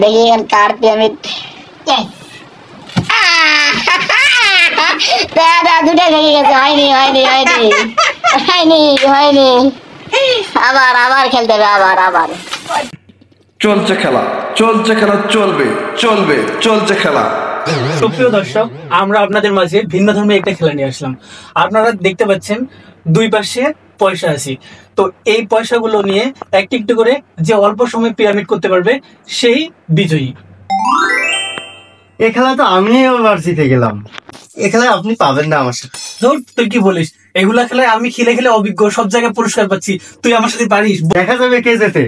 দেখি কার পিরামিড দুটা ভেঙে গেছে। হয়নি হয়নি হয়নি হয়নি হয়নি আবার আবার খেলতে হবে আবার চলছে খেলা চলছে খেলা চলবে চলবে চলছে খেলা। সুপ্রিয় দর্শক, আমরা আপনাদের মাঝে ভিন্ন ধর্মের একটা খেলা নিয়ে আসলাম। আপনারা দেখতে পাচ্ছেন দুই পাশে পয়সা আছে। তো এই পয়সাগুলো নিয়ে একটি একটু করে যে অল্প সময় পিরামিড করতে পারবে সেই বিজয়ী। এই খেলা তো আমিও এবার জিতে গেলাম। এই খেলায় আপনি পাবেন না আমার সাথে। ধর, তুই কি বলিস? এগুলা খেলায় আমি খেলে খেলে অভিজ্ঞ, সব জায়গায় পুরস্কার পাচ্ছি। তুই আমার সাথে পারিস? দেখা যাবে কে জেতে।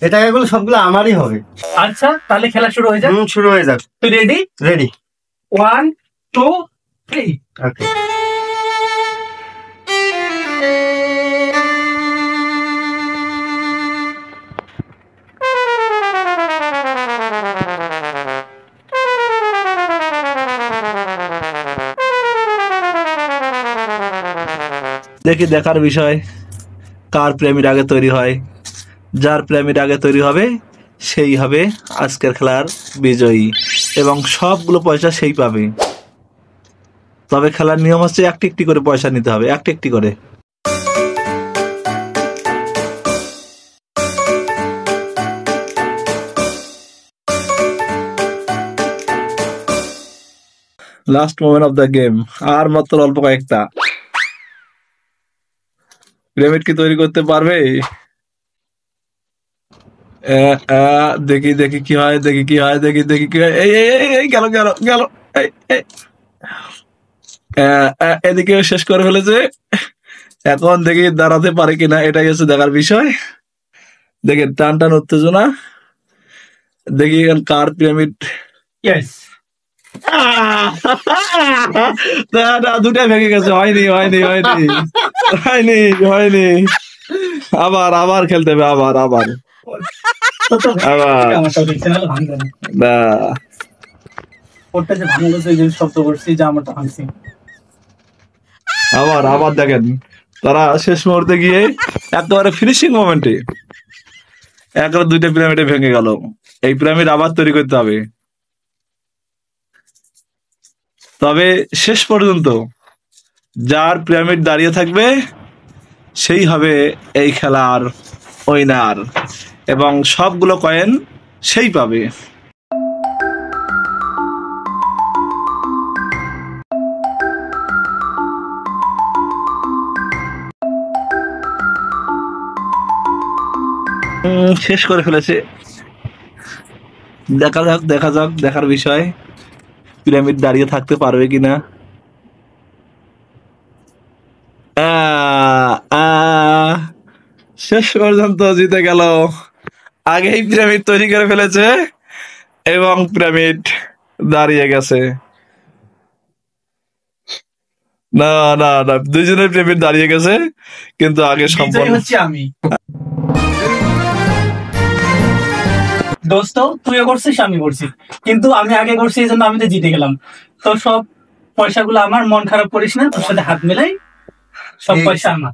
এই টাকাগুলো সবগুলো আমারই হবে। আচ্ছা, তাহলে খেলা শুরু হয়ে যাক। শুরু হয়ে যাক। তুই রেডি? রেডি। 1 2 3। ওকে। দেখি দেখার বিষয় কার পিরামিড আগে তৈরি হয়। যার পিরামিড আগে তৈরি হবে সেই হবে আজকের খেলার বিজয়ী এবং সবগুলো পয়সা সেই পাবে। তবে খেলার নিয়ম হচ্ছে একটি একটি করে পয়সা নিতে হবে, একটি একটি করে। Last moment of the game, আর মাত্র অল্প কয়েকটা। পিরামিড কি তৈরি করতে পারবে? দেখি দেখি কি হয়, দেখি কি হয়, দেখি দেখি কি হয়। এই গেল গেল গেল। এদিকে শেষ করে ফেলেছে। এখন দেখি দাঁড়াতে পারে কিনা, এটাই হচ্ছে দেখার বিষয়। দেখি টান টান উত্তেজনা। দেখি কার পিরামিড। দুটাই ভেঙে গেছে। হয়নি হয়নি হয়নি হয়নি হয়নি আবার আবার খেলতে হবে আবার আবার আবার আবার দেখেন তারা শেষ মুহূর্তে গিয়ে একেবারে ফিনিশিং মোমেন্টে একবার দুইটা পিরামিডে ভেঙে গেল। এই পিরামিড আবার তৈরি করতে হবে। তবে শেষ পর্যন্ত যার পিরামিড দাঁড়িয়ে থাকবে সেই হবে এই খেলার উইনার এবং সবগুলো কয়েন সেই পাবে। শেষ করে ফেলেছে। দেখা যাক দেখা যাক, দেখার বিষয় পিরামিড দাঁড়িয়ে থাকতে পারবে কিনা। শেষ পর্যন্ত জিতে গেল। আগেই পিরামিড তৈরি করে ফেলেছে এবং পিরামিড দাঁড়িয়ে গেছে। না না না, দুইজনের পিরামিড দাঁড়িয়ে গেছে কিন্তু আগে সম্পূর্ণ হচ্ছে আমি। দোস্ত, তুইও করছিস আমি করছি, কিন্তু আমি আগে করছি এই জন্য আমি তো জিতে গেলাম। তোর সব পয়সাগুলো আমার, মন খারাপ করিস না, তোর সাথে হাত মেলাই সব পয়সা আমার।